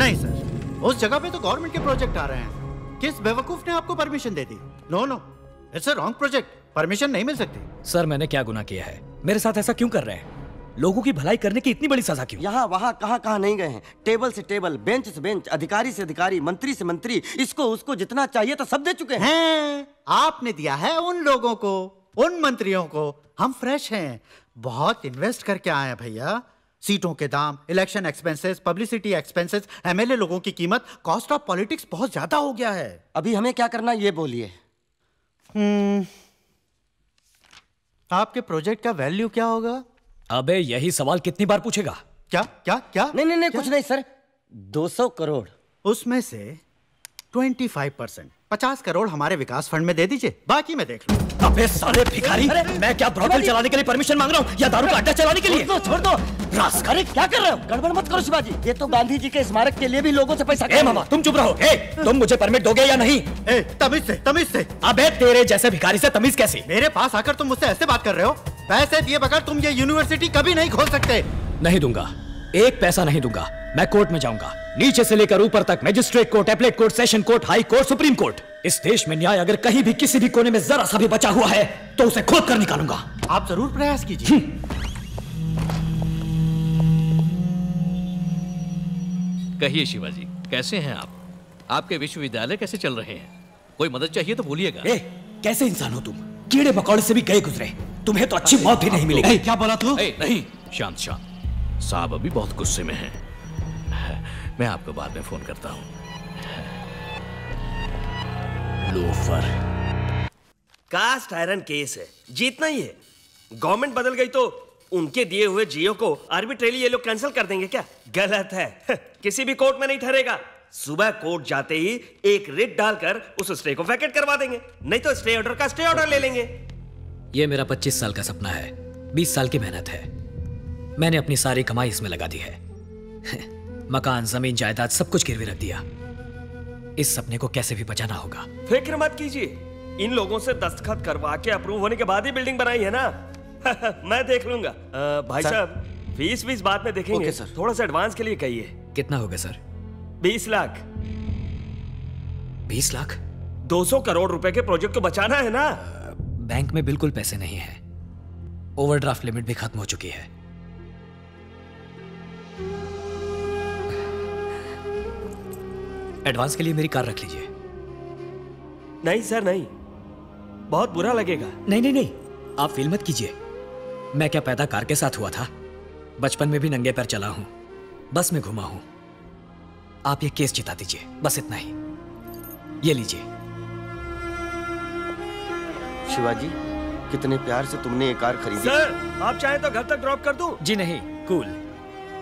नहीं सर, उस जगह पे तो गवर्नमेंट के प्रोजेक्ट आ रहे हैं। किस बेवकूफ ने आपको परमिशन दे दी? No no, it's a wrong project, permission नहीं मिल सकती। सर मैंने क्या गुनाह किया है? मेरे साथ ऐसा क्यों कर रहे हैं? लोगों की भलाई करने की इतनी बड़ी सजा क्यों? यहाँ वहाँ कहाँ नहीं गए हैं। टेबल से टेबल, बेंच से बेंच, अधिकारी से अधिकारी, मंत्री से मंत्री, इसको उसको जितना चाहिए तो सब दे चुके हैं। आपने दिया है उन लोगों को, उन मंत्रियों को। हम फ्रेश हैं, बहुत इन्वेस्ट करके आए हैं भैया। सीटों के दाम, election expenses, publicity expenses, MLA लोगों की कीमत, कॉस्ट ऑफ पॉलिटिक्स बहुत ज्यादा हो गया है। अभी हमें क्या करना ये बोलिए। आपके प्रोजेक्ट का वैल्यू क्या होगा? अबे यही सवाल कितनी बार पूछेगा? क्या क्या क्या? नहीं कुछ नहीं सर, 200 करोड़। उसमें से 25%, 50 करोड़ हमारे विकास फंड में दे दीजिए, बाकी मैं देख लूं। अबे साले भिखारी, मैं क्या ब्रॉथल चलाने के लिए परमिशन मांग रहा हूँ या दारू का अड्डा चलाने के लिए? छोड़ दो। अरे क्या कर रहे हो? गड़बड़ मत करो शिवाजी, ये तो गांधी जी के स्मारक के लिए भी लोगों से पैसा। ए मामा तुम चुप रहो। तुम मुझे परमिट दोगे या नहीं? तमीज से। अबे तेरे जैसे भिखारी से तमीज कैसी? मेरे पास आकर तुम मुझसे ऐसे बात कर रहे हो? पैसे दिए बगैर तुम ये यूनिवर्सिटी कभी नहीं खोल सकते। नहीं दूंगा, एक पैसा नहीं दूंगा। मैं कोर्ट में जाऊंगा, नीचे से लेकर ऊपर तक, magistrate court, appellate court, session court, high court, supreme court. इस देश में न्याय अगर कहीं भी किसी भी कोने में जरा सा भी बचा हुआ है तो उसे खोद कर निकालूंगा। आप जरूर प्रयास कीजिए। कहिए शिवाजी, कैसे हैं आप? आपके विश्वविद्यालय कैसे चल रहे हैं? कोई मदद चाहिए तो बोलिएगा। कैसे इंसान हो तुम? कीड़े मकोड़े से भी गए गुजरे, तुम्हें तो अच्छी मौत भी नहीं मिलेगी। क्या बोला तू? नहीं, शांत शांत। साहब अभी बहुत गुस्से में हैं। मैं आपको बाद में फोन करता हूँ। लोफर। कास्ट आयरन केस है, जीतना ही है। गवर्नमेंट बदल गई तो उनके दिए हुए जियो को आर्बिट्रेली ये लोग कैंसिल कर देंगे क्या? गलत है। किसी भी कोर्ट में नहीं ठहरेगा। सुबह कोर्ट जाते ही एक रिट डालकर उस स्टे को वैकेट करवा देंगे, नहीं तो स्टे ऑर्डर का स्टे ऑर्डर ले लेंगे। ये मेरा 25 साल का सपना है, 20 साल की मेहनत है। मैंने अपनी सारी कमाई इसमें लगा दी है। मकान, जमीन, जायदाद सब कुछ गिरवी रख दिया। इस सपने को कैसे भी बचाना होगा। फिक्र मत कीजिए, इन लोगों से दस्तखत करवा के अप्रूव होने के बाद ही बिल्डिंग बनाई है ना। मैं देख लूंगा। भाई साहब, फीस बाद में देखेंगे। Okay sir. थोड़ा सा एडवांस के लिए कहिए। कितना होगा सर? 20 लाख। 20 लाख? 200 करोड़ रुपए के प्रोजेक्ट को बचाना है ना। बैंक में बिल्कुल पैसे नहीं है, ओवरड्राफ्ट लिमिट भी खत्म हो चुकी है। एडवांस के लिए मेरी कार रख लीजिए। नहीं सर नहीं, बहुत बुरा लगेगा। नहीं, आप फील मत कीजिए। मैं क्या पैदा कार के साथ हुआ था? बचपन में भी नंगे पैर चला हूं, बस में घुमा हूं। आप ये केस जिता दीजिए, बस इतना ही। ये लीजिए। शिवाजी, कितने प्यार से तुमने ये कार खरीदी। सर, आप चाहे तो घर तक ड्रॉप कर दूं? जी नहीं, कूल।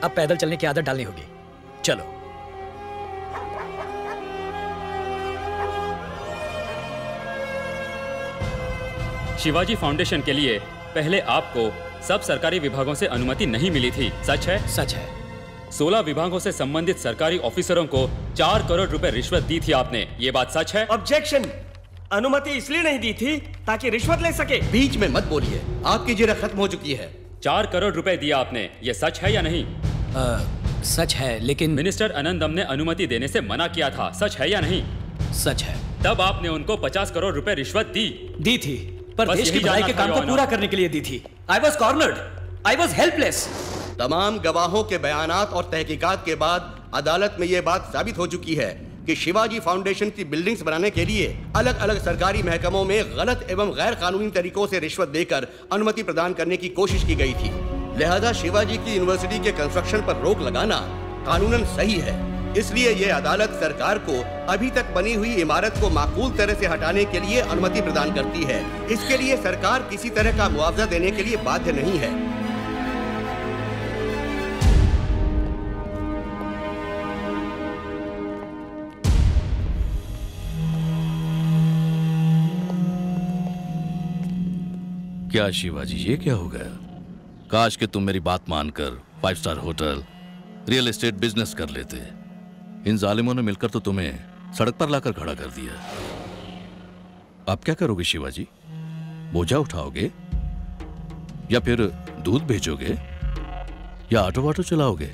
अब पैदल चलने की आदत डालनी होगी। चलो। शिवाजी फाउंडेशन के लिए पहले आपको सब सरकारी विभागों से अनुमति नहीं मिली थी, सच है? सच है। 16 विभागों से संबंधित सरकारी ऑफिसरों को 4 करोड़ रुपए रिश्वत दी थी आपने, ये बात सच है? ऑब्जेक्शन। अनुमति इसलिए नहीं दी थी ताकि रिश्वत ले सके। बीच में मत बोलिए, आपकी जिरह खत्म हो चुकी है। 4 करोड़ रुपए दिया आपने, ये सच है या नहीं? सच है, लेकिन मिनिस्टर अनंदम ने अनुमति देने से मना किया था, सच है या नहीं? सच है। तब आपने उनको 50 करोड़ रुपए रिश्वत दी थी, पर देश की भलाई के काम को पूरा करने के लिए दी थी। I was cornered, I was helpless. तमाम गवाहों के बयानात और तहकीकात के बाद अदालत में यह बात साबित हो चुकी है कि शिवाजी फाउंडेशन की बिल्डिंग्स बनाने के लिए अलग अलग सरकारी महकमों में गलत एवं गैर कानूनी तरीकों से रिश्वत देकर अनुमति प्रदान करने की कोशिश की गई थी। लिहाजा शिवाजी की यूनिवर्सिटी के कंस्ट्रक्शन पर रोक लगाना कानूनन सही है। इसलिए यह अदालत सरकार को अभी तक बनी हुई इमारत को माकूल तरह से हटाने के लिए अनुमति प्रदान करती है। इसके लिए सरकार किसी तरह का मुआवजा देने के लिए बाध्य नहीं है। क्या शिवाजी, ये क्या हो गया? काश कि तुम मेरी बात मानकर 5 star hotel, real estate business कर लेते। इन जालिमों ने मिलकर तो तुम्हें सड़क पर लाकर खड़ा कर दिया। अब क्या करोगे शिवाजी? बोझा उठाओगे या फिर दूध भेजोगे या ऑटो वाटो चलाओगे?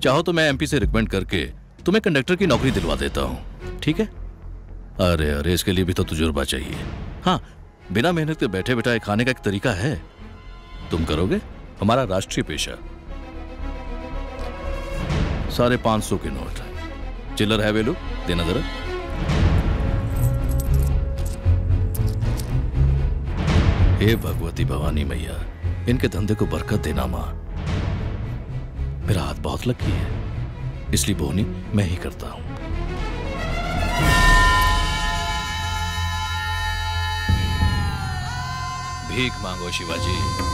चाहो तो मैं एमपी से रिकमेंड करके तुम्हें कंडक्टर की नौकरी दिलवा देता हूँ, ठीक है? अरे अरे, इसके लिए भी तो तजुर्बा चाहिए। हाँ, बिना मेहनत के बैठे बैठाए खाने का एक तरीका है, तुम करोगे? हमारा राष्ट्रीय पेशा। 550 के नोट, चिल्लर है वेलू, देना जरा। हे भगवती भवानी मैया, इनके धंधे को बरकत देना मां। मेरा हाथ बहुत लकी है, इसलिए बोनी मैं ही करता हूं। भीख मांगो शिवाजी।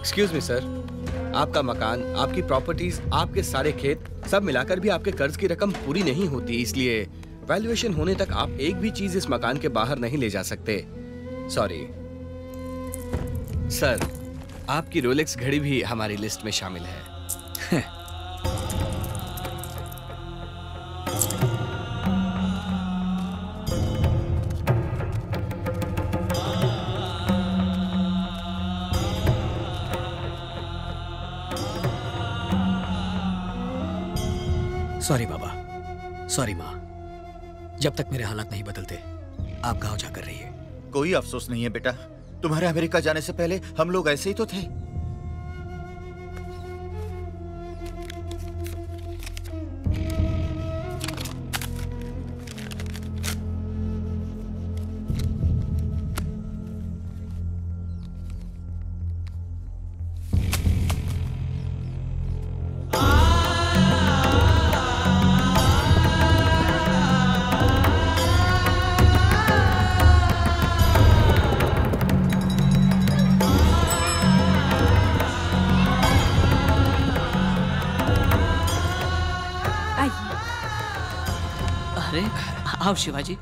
एक्सक्यूज मी सर, आपका मकान, आपकी प्रॉपर्टीज, आपके सारे खेत सब मिलाकर भी आपके कर्ज की रकम पूरी नहीं होती, इसलिए वैल्यूएशन होने तक आप एक भी चीज इस मकान के बाहर नहीं ले जा सकते। सॉरी सर, आपकी रोलेक्स घड़ी भी हमारी लिस्ट में शामिल है। सॉरी बाबा, सॉरी माँ। जब तक मेरे हालात नहीं बदलते आप गांव जाकर रहिए। कोई अफसोस नहीं है बेटा, तुम्हारे अमेरिका जाने से पहले हम लोग ऐसे ही तो थे। आओ शिवाजी।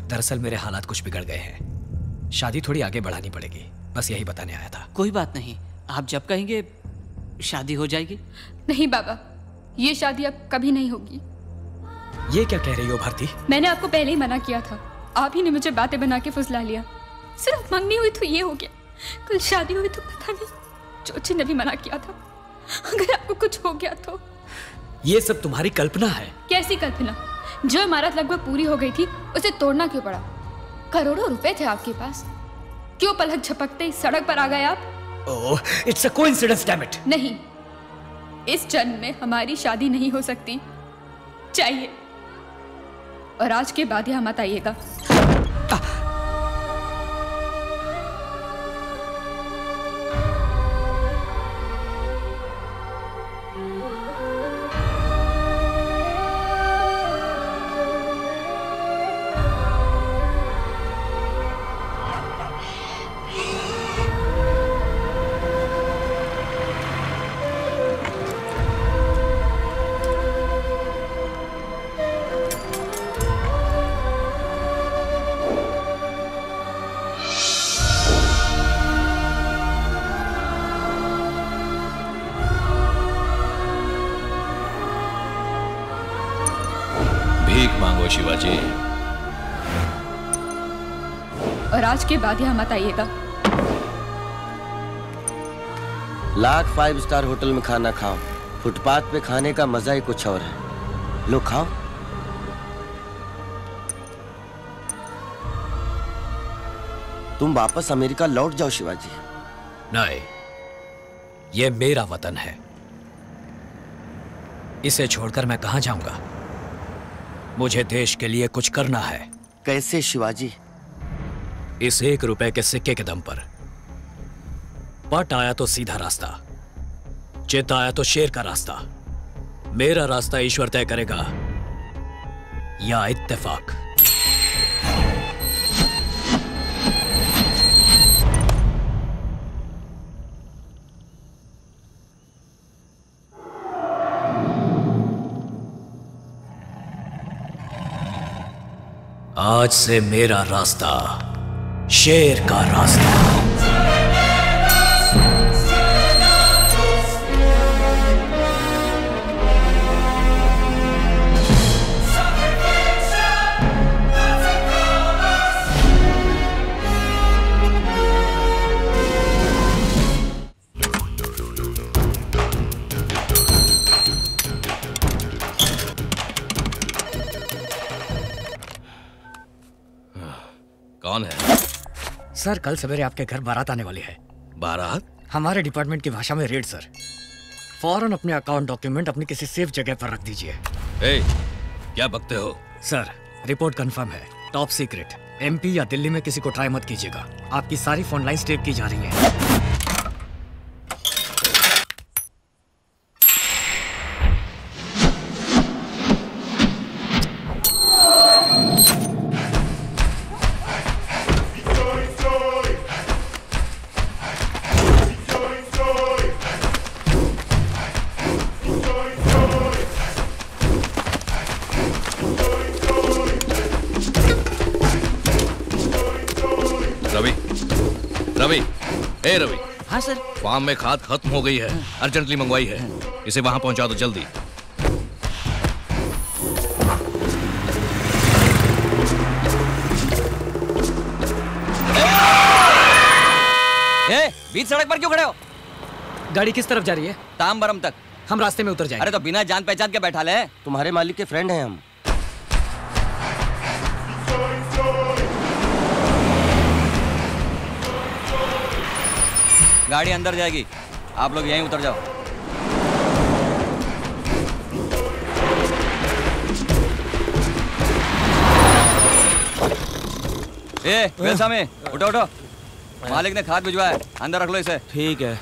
दरअसल मेरे हालात कुछ बिगड़ गए हैं, शादी थोड़ी आगे बढ़ानी पड़ेगी, बस यही बताने आया था। कोई बात नहीं, आप जब कहेंगे शादी हो जाएगी। नहीं बाबा, ये शादी अब कभी नहीं होगी। ये क्या कह रही हो भारती? मैंने आपको पहले ही मना किया था, आप ही ने मुझे बातें बना के फुसला लिया। सिर्फ मंगनी हुई तो ये हो गया, कल शादी हुई तो पता नहीं। चोची ने भी मना किया था, अगर आपको कुछ हो गया तो। ये सब तुम्हारी कल्पना है। कैसी कल्पना? जो इमारत लगभग पूरी हो गई थी उसे तोड़ना क्यों पड़ा? करोड़ों रुपए थे आपके पास, क्यों पलक झपकते ही सड़क पर आ गए आप? Oh, it's a coincidence, damn it. नहीं, इस जन्म में हमारी शादी नहीं हो सकती। चाहिए, और आज के बाद यहाँ मत आइएगा। शिवाजी, और आज के बाद यहाँ मत आइएगा। लाख 5 स्टार होटल में खाना खाओ, फुटपाथ पे खाने का मजा ही कुछ और है। लो खाओ। तुम वापस अमेरिका लौट जाओ शिवाजी। नहीं, ये मेरा वतन है, इसे छोड़कर मैं कहां जाऊंगा? मुझे देश के लिए कुछ करना है। कैसे शिवाजी? इस 1 रुपए के सिक्के के दम पर। पट आया तो सीधा रास्ता, चित आया तो शेर का रास्ता। मेरा रास्ता ईश्वर तय करेगा, या इत्तेफाक। आज से मेरा रास्ता शेर का रास्ता। कौन है? सर कल सवेरे आपके घर बारात आने वाली है। बारात? हमारे डिपार्टमेंट की भाषा में रेड सर। फौरन अपने अकाउंट डॉक्यूमेंट अपनी किसी सेफ जगह पर रख दीजिए। क्या बकते हो? सर रिपोर्ट कंफर्म है, टॉप सीक्रेट। एमपी या दिल्ली में किसी को ट्राई मत कीजिएगा। आपकी सारी फोन लाइंस टेप की जा रही हैं। रवि। हाँ सर। फार्म में खाद खत्म हो गई है, अर्जेंटली मंगवाई है, इसे वहां पहुंचा दो जल्दी। बीच सड़क पर क्यों खड़े हो? गाड़ी किस तरफ जा रही है? तामबरम तक। हम रास्ते में उतर जाएंगे। अरे तो बिना जान पहचान के बैठा ले। तुम्हारे मालिक के फ्रेंड हैं हम। गाड़ी अंदर जाएगी, आप लोग यहीं उतर जाओ। वेलसामी, उठो उठो। मालिक ने खाद भिजवाया, अंदर रख लो इसे। ठीक है।